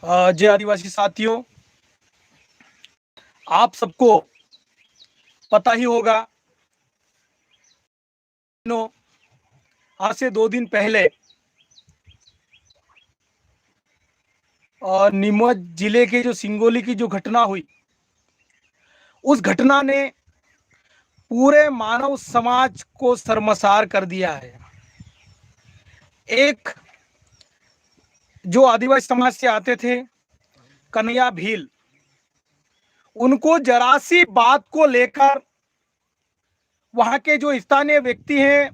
जय आदिवासी साथियों, आप सबको पता ही होगा। आज से 2 दिन पहले नीमच जिले के जो सिंगोली की जो घटना हुई, उस घटना ने पूरे मानव समाज को शर्मसार कर दिया है। एक जो आदिवासी समाज से आते थे, कन्हैया भील, उनको जरा सी बात को लेकर वहां के जो स्थानीय व्यक्ति हैं,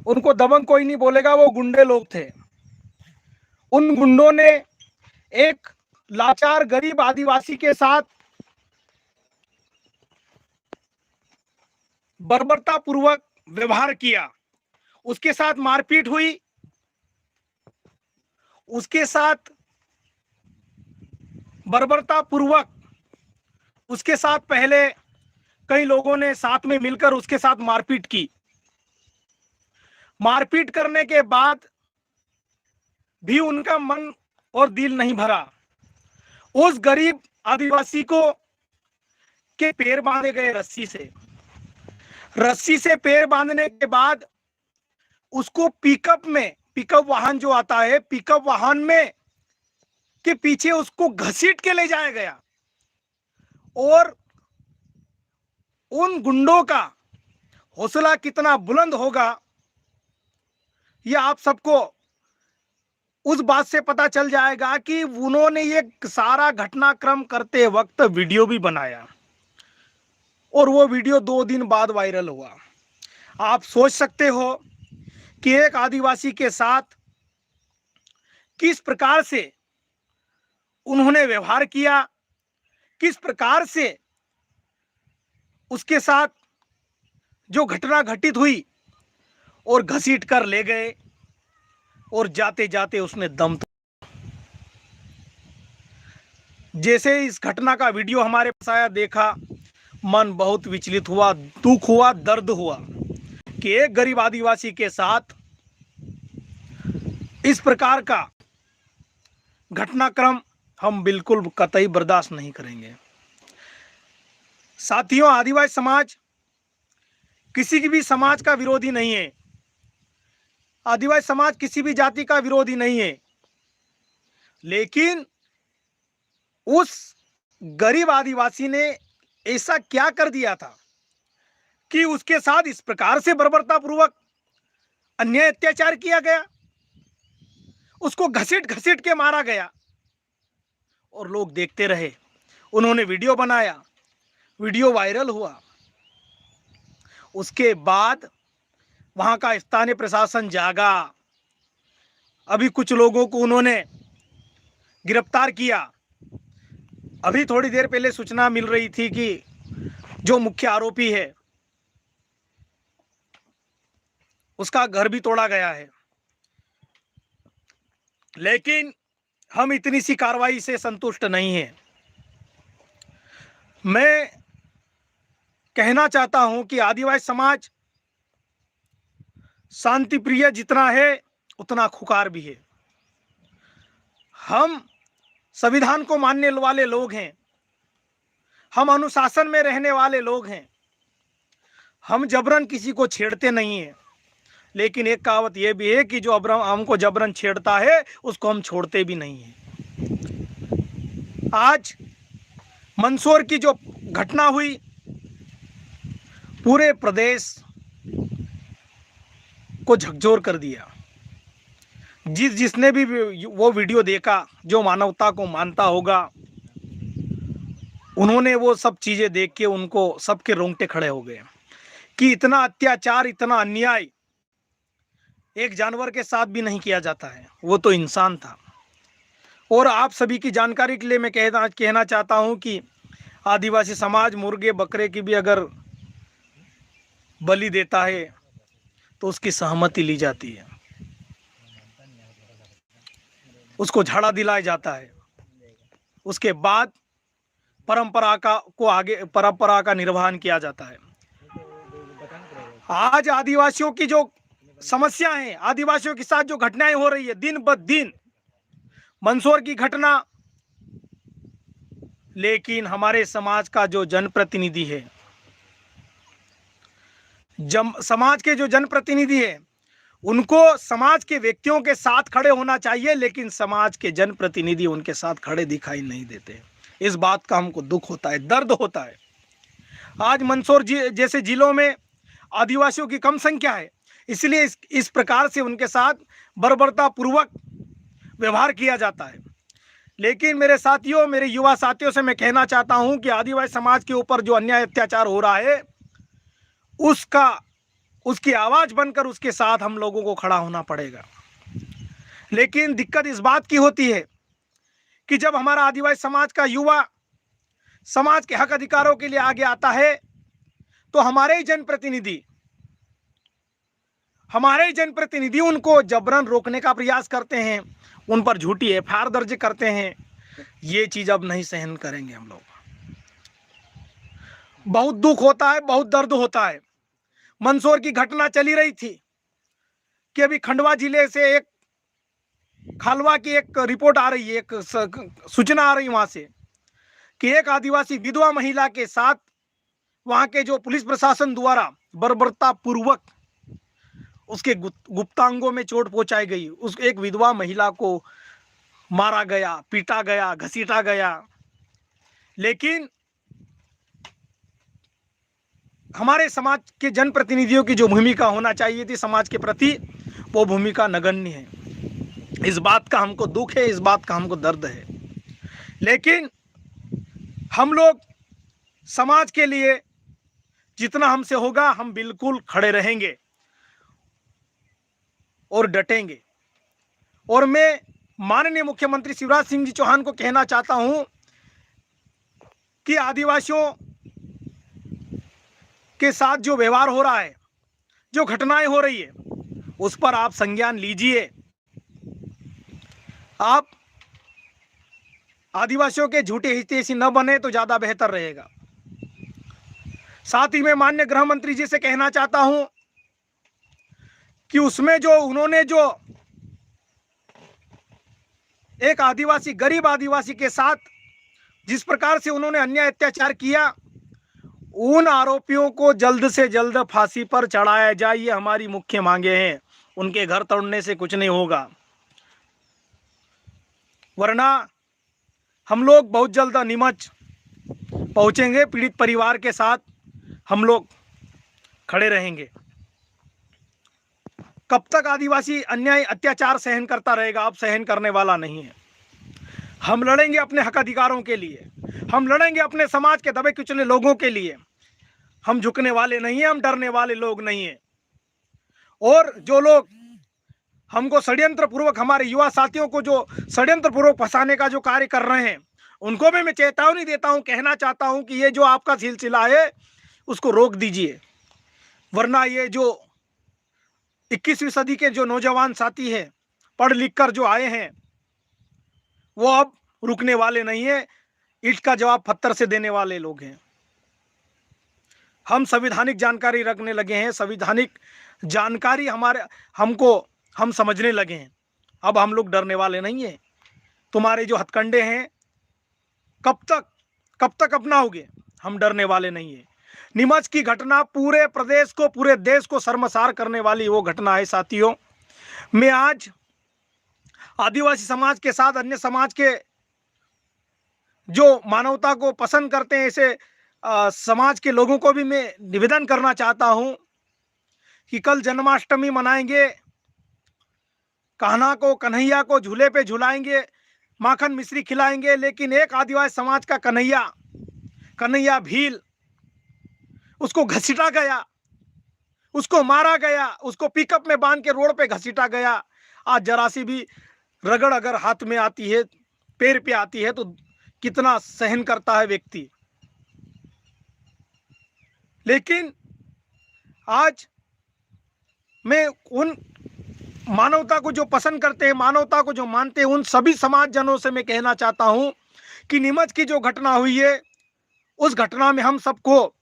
उनको दबंग कोई नहीं बोलेगा, वो गुंडे लोग थे। उन गुंडों ने एक लाचार गरीब आदिवासी के साथ बर्बरता पूर्वक व्यवहार किया। उसके साथ मारपीट हुई, उसके साथ बर्बरता पूर्वक उसके साथ पहले कई लोगों ने साथ में मिलकर उसके साथ मारपीट की। मारपीट करने के बाद भी उनका मन और दिल नहीं भरा। उस गरीब आदिवासी को के पैर बांधे गए रस्सी से पैर बांधने के बाद उसको पिकअप वाहन जो आता है, पिकअप वाहन में के पीछे उसको घसीट के ले जाया गया। और उन गुंडों का हौसला कितना बुलंद होगा, यह आप सबको उस बात से पता चल जाएगा कि उन्होंने ये सारा घटनाक्रम करते वक्त वीडियो भी बनाया और वो वीडियो 2 दिन बाद वायरल हुआ। आप सोच सकते हो कि एक आदिवासी के साथ किस प्रकार से उन्होंने व्यवहार किया, किस प्रकार से उसके साथ जो घटना घटित हुई और घसीट कर ले गए और जाते जाते उसने दम तोड़ा। जैसे इस घटना का वीडियो हमारे पास आया, देखा, मन बहुत विचलित हुआ, दुख हुआ, दर्द हुआ कि एक गरीब आदिवासी के साथ इस प्रकार का घटनाक्रम हम बिल्कुल कतई बर्दाश्त नहीं करेंगे। साथियों, आदिवासी समाज किसी की भी समाज का विरोधी नहीं है। आदिवासी समाज किसी भी जाति का विरोधी नहीं है, लेकिन उस गरीब आदिवासी ने ऐसा क्या कर दिया था कि उसके साथ इस प्रकार से बर्बरतापूर्वक अन्याय अत्याचार किया गया, उसको घसीट घसीट के मारा गया और लोग देखते रहे। उन्होंने वीडियो बनाया, वीडियो वायरल हुआ। उसके बाद वहां का स्थानीय प्रशासन जागा। अभी कुछ लोगों को उन्होंने गिरफ्तार किया। अभी थोड़ी देर पहले सूचना मिल रही थी कि जो मुख्य आरोपी है उसका घर भी तोड़ा गया है। लेकिन हम इतनी सी कार्रवाई से संतुष्ट नहीं हैं। मैं कहना चाहता हूं कि आदिवासी समाज शांति प्रिय जितना है उतना खुकार भी है। हम संविधान को मानने वाले लोग हैं, हम अनुशासन में रहने वाले लोग हैं, हम जबरन किसी को छेड़ते नहीं हैं। लेकिन एक कहावत यह भी है कि जो हमको जबरन छेड़ता है उसको हम छोड़ते भी नहीं हैं। आज मंदसौर की जो घटना हुई, पूरे प्रदेश को झकझोर कर दिया। जिसने भी वो वीडियो देखा, जो मानवता को मानता होगा, उन्होंने वो सब चीजें देख के उनको सबके रोंगटे खड़े हो गए कि इतना अत्याचार, इतना अन्याय एक जानवर के साथ भी नहीं किया जाता है। वो तो इंसान था। और आप सभी की जानकारी के लिए मैं कहना चाहता हूं कि आदिवासी समाज मुर्गे बकरे की भी अगर बलि देता है तो उसकी सहमति ली जाती है, उसको झाड़ा दिलाया जाता है। उसके बाद परंपरा का निर्वहन किया जाता है। आज आदिवासियों की जो समस्या है, आदिवासियों के साथ जो घटनाएं हो रही है दिन ब दिन, मंदसौर की घटना लेकिन हमारे समाज का जो जनप्रतिनिधि है, समाज के जो जनप्रतिनिधि है, उनको समाज के व्यक्तियों के साथ खड़े होना चाहिए, लेकिन समाज के जनप्रतिनिधि उनके साथ खड़े दिखाई नहीं देते। इस बात का हमको दुख होता है, दर्द होता है। आज मंदसौर जैसे जिलों में आदिवासियों की कम संख्या है, इसलिए इस प्रकार से उनके साथ बर्बरता पूर्वक व्यवहार किया जाता है। लेकिन मेरे साथियों, मेरे युवा साथियों से मैं कहना चाहता हूं कि आदिवासी समाज के ऊपर जो अन्याय अत्याचार हो रहा है, उसकी आवाज बनकर उसके साथ हम लोगों को खड़ा होना पड़ेगा। लेकिन दिक्कत इस बात की होती है कि जब हमारा आदिवासी समाज का युवा समाज के हक अधिकारों के लिए आगे आता है, तो हमारे ही जनप्रतिनिधि उनको जबरन रोकने का प्रयास करते हैं, उन पर झूठी एफआईआर दर्ज करते हैं। ये चीज अब नहीं सहन करेंगे हम लोग। बहुत दुख होता है, बहुत दर्द होता है। मंदसौर की घटना चली रही थी कि अभी खंडवा जिले से एक खालवा की एक रिपोर्ट आ रही है, एक सूचना आ रही वहां से कि एक आदिवासी विधवा महिला के साथ वहां के जो पुलिस प्रशासन द्वारा बर्बरता पूर्वक उसके गुप्तांगों में चोट पहुंचाई गई। उस एक विधवा महिला को मारा गया, पीटा गया, घसीटा गया। लेकिन हमारे समाज के जनप्रतिनिधियों की जो भूमिका होना चाहिए थी समाज के प्रति, वो भूमिका नगण्य है। इस बात का हमको दुख है, इस बात का हमको दर्द है। लेकिन हम लोग समाज के लिए जितना हमसे होगा, हम बिल्कुल खड़े रहेंगे और डटेंगे। और मैं माननीय मुख्यमंत्री शिवराज सिंह जी चौहान को कहना चाहता हूं कि आदिवासियों के साथ जो व्यवहार हो रहा है, जो घटनाएं हो रही है, उस पर आप संज्ञान लीजिए। आप आदिवासियों के झूठे हितैषी न बने तो ज्यादा बेहतर रहेगा। साथ ही मैं माननीय गृह मंत्री जी से कहना चाहता हूं कि उसमें जो उन्होंने जो एक आदिवासी, गरीब आदिवासी के साथ जिस प्रकार से उन्होंने अन्याय अत्याचार किया, उन आरोपियों को जल्द से जल्द फांसी पर चढ़ाया जाए, ये हमारी मुख्य मांगे हैं। उनके घर तोड़ने से कुछ नहीं होगा, वरना हम लोग बहुत जल्द नीमच पहुंचेंगे। पीड़ित परिवार के साथ हम लोग खड़े रहेंगे। कब तक आदिवासी अन्याय अत्याचार सहन करता रहेगा? अब सहन करने वाला नहीं है। हम लड़ेंगे अपने हक अधिकारों के लिए, हम लड़ेंगे अपने समाज के दबे कुचले लोगों के लिए। हम झुकने वाले नहीं हैं, हम डरने वाले लोग नहीं हैं। और जो लोग हमको षड्यंत्र पूर्वक, हमारे युवा साथियों को जो षड्यंत्र पूर्वक फंसाने का जो कार्य कर रहे हैं, उनको भी मैं चेतावनी देता हूं, कहना चाहता हूं कि ये जो आपका सिलसिला है उसको रोक दीजिए, वरना ये जो 21वीं सदी के जो नौजवान साथी हैं, पढ़ लिख कर जो आए हैं, वो अब रुकने वाले नहीं है। ईंट का जवाब पत्थर से देने वाले लोग हैं। हम संवैधानिक जानकारी रखने लगे हैं, संवैधानिक जानकारी हम समझने लगे हैं। अब हम लोग डरने वाले नहीं हैं। तुम्हारे जो हथकंडे हैं कब तक अपनाओगे? हम डरने वाले नहीं है। नीमच की घटना पूरे प्रदेश को, पूरे देश को शर्मसार करने वाली वो घटना है साथियों। मैं आज आदिवासी समाज के साथ अन्य समाज के जो मानवता को पसंद करते हैं, ऐसे समाज के लोगों को भी मैं निवेदन करना चाहता हूं कि कल जन्माष्टमी मनाएंगे, कान्हा को, कन्हैया को झूले पे झुलाएंगे, माखन मिश्री खिलाएंगे, लेकिन एक आदिवासी समाज का कन्हैया भील, उसको घसीटा गया, उसको मारा गया, उसको पिकअप में बांध के रोड पे घसीटा गया। आज जरा सी भी रगड़ अगर हाथ में आती है, पैर पे आती है, तो कितना सहन करता है व्यक्ति। लेकिन आज मैं उन मानवता को जो पसंद करते हैं, मानवता को जो मानते हैं, उन सभी समाज जनों से मैं कहना चाहता हूं कि नीमच की जो घटना हुई है, उस घटना में हम सबको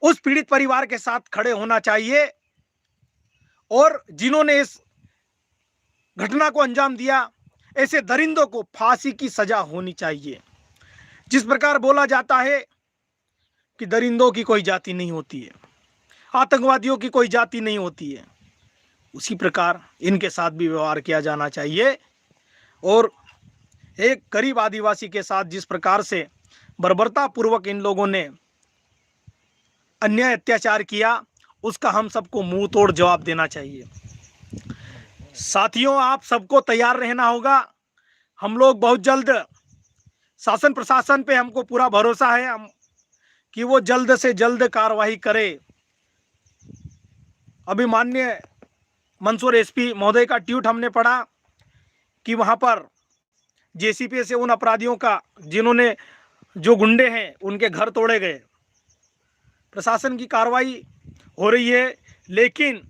उस पीड़ित परिवार के साथ खड़े होना चाहिए, और जिन्होंने इस घटना को अंजाम दिया, ऐसे दरिंदों को फांसी की सजा होनी चाहिए। जिस प्रकार बोला जाता है कि दरिंदों की कोई जाति नहीं होती है, आतंकवादियों की कोई जाति नहीं होती है, उसी प्रकार इनके साथ भी व्यवहार किया जाना चाहिए। और एक गरीब आदिवासी के साथ जिस प्रकार से बर्बरतापूर्वक इन लोगों ने अन्याय अत्याचार किया, उसका हम सबको मुंह तोड़ जवाब देना चाहिए। साथियों, आप सबको तैयार रहना होगा। हम लोग बहुत जल्द, शासन प्रशासन पे हमको पूरा भरोसा है कि वो जल्द से जल्द कार्रवाई करे। अभी माननीय मंदसौर एसपी महोदय का ट्वीट हमने पढ़ा कि वहां पर जेसीपी से उन अपराधियों का, जिन्होंने, जो गुंडे हैं, उनके घर तोड़े गए। प्रशासन की कार्रवाई हो रही है, लेकिन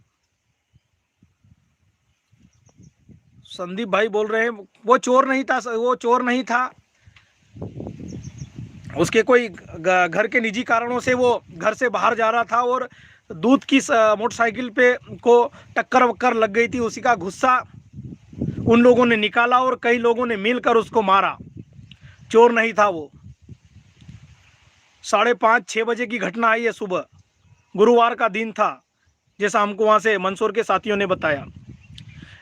संदीप भाई बोल रहे हैं वो चोर नहीं था, वो चोर नहीं था, उसके कोई घर के निजी कारणों से वो घर से बाहर जा रहा था और दूध की मोटरसाइकिल पे को टक्कर वक्कर लग गई थी, उसी का गुस्सा उन लोगों ने निकाला और कई लोगों ने मिलकर उसको मारा। चोर नहीं था वो। 5:30-6 बजे की घटना आई है सुबह, गुरुवार का दिन था, जैसा हमको वहाँ से मंदसौर के साथियों ने बताया।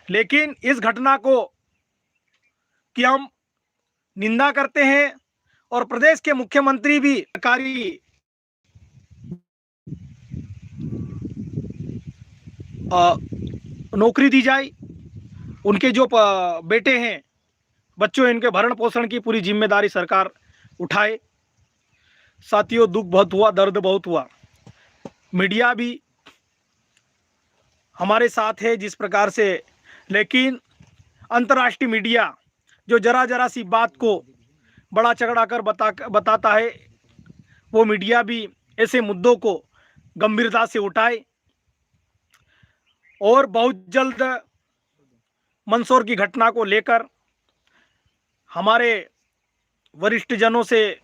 लेकिन इस घटना को कि हम निंदा करते हैं और प्रदेश के मुख्यमंत्री भी सरकारी नौकरी दी जाए, उनके जो बेटे हैं, बच्चों, इनके भरण पोषण की पूरी जिम्मेदारी सरकार उठाए। साथियों, दुख बहुत हुआ, दर्द बहुत हुआ। मीडिया भी हमारे साथ है जिस प्रकार से, लेकिन अंतर्राष्ट्रीय मीडिया जो जरा जरा सी बात को बड़ा चढ़ा कर बताता है, वो मीडिया भी ऐसे मुद्दों को गंभीरता से उठाए और बहुत जल्द मंदसौर की घटना को लेकर हमारे वरिष्ठ जनों से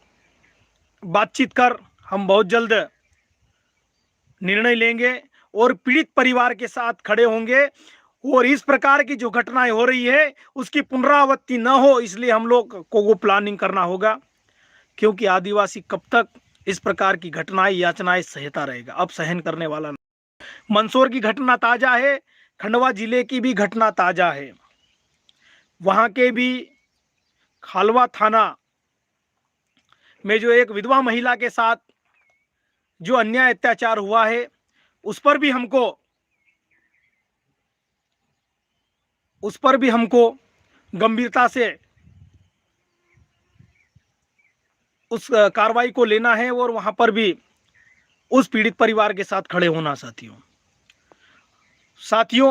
बातचीत कर हम बहुत जल्द निर्णय लेंगे और पीड़ित परिवार के साथ खड़े होंगे। और इस प्रकार की जो घटनाएं हो रही है उसकी पुनरावृत्ति न हो, इसलिए हम लोग को वो प्लानिंग करना होगा, क्योंकि आदिवासी कब तक इस प्रकार की घटनाएं, यातनाएं सहता रहेगा? अब सहन करने वाला नहीं। मंदसौर की घटना ताजा है, खंडवा जिले की भी घटना ताजा है। वहां के भी खालवा थाना में जो एक विधवा महिला के साथ जो अन्याय अत्याचार हुआ है, उस पर भी हमको गंभीरता से उस कार्रवाई को लेना है और वहां पर भी उस पीड़ित परिवार के साथ खड़े होना। साथियों,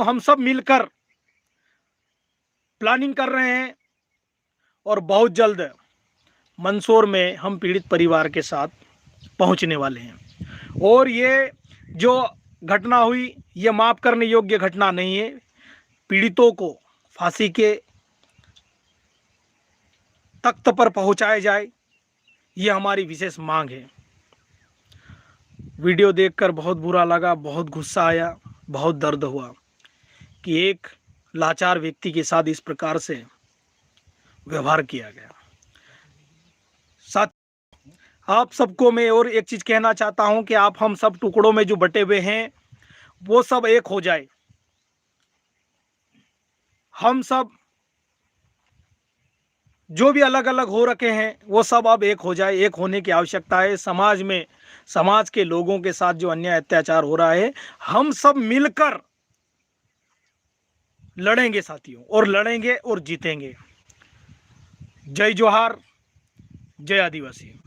हम सब मिलकर प्लानिंग कर रहे हैं और बहुत जल्द मंदसौर में हम पीड़ित परिवार के साथ पहुंचने वाले हैं। और ये जो घटना हुई, ये माफ करने योग्य घटना नहीं है। पीड़ितों को फांसी के तख्त पर पहुंचाया जाए, ये हमारी विशेष मांग है। वीडियो देखकर बहुत बुरा लगा, बहुत गुस्सा आया, बहुत दर्द हुआ कि एक लाचार व्यक्ति के साथ इस प्रकार से व्यवहार किया गया। साथ आप सबको मैं और एक चीज कहना चाहता हूं कि आप हम सब टुकड़ों में जो बटे हुए हैं वो सब एक हो जाए। हम सब जो भी अलग अलग हो रखे हैं वो सब अब एक हो जाए। एक होने की आवश्यकता है। समाज में, समाज के लोगों के साथ जो अन्याय अत्याचार हो रहा है, हम सब मिलकर लड़ेंगे साथियों, और लड़ेंगे और जीतेंगे। जय जोहार, जय आदिवासी।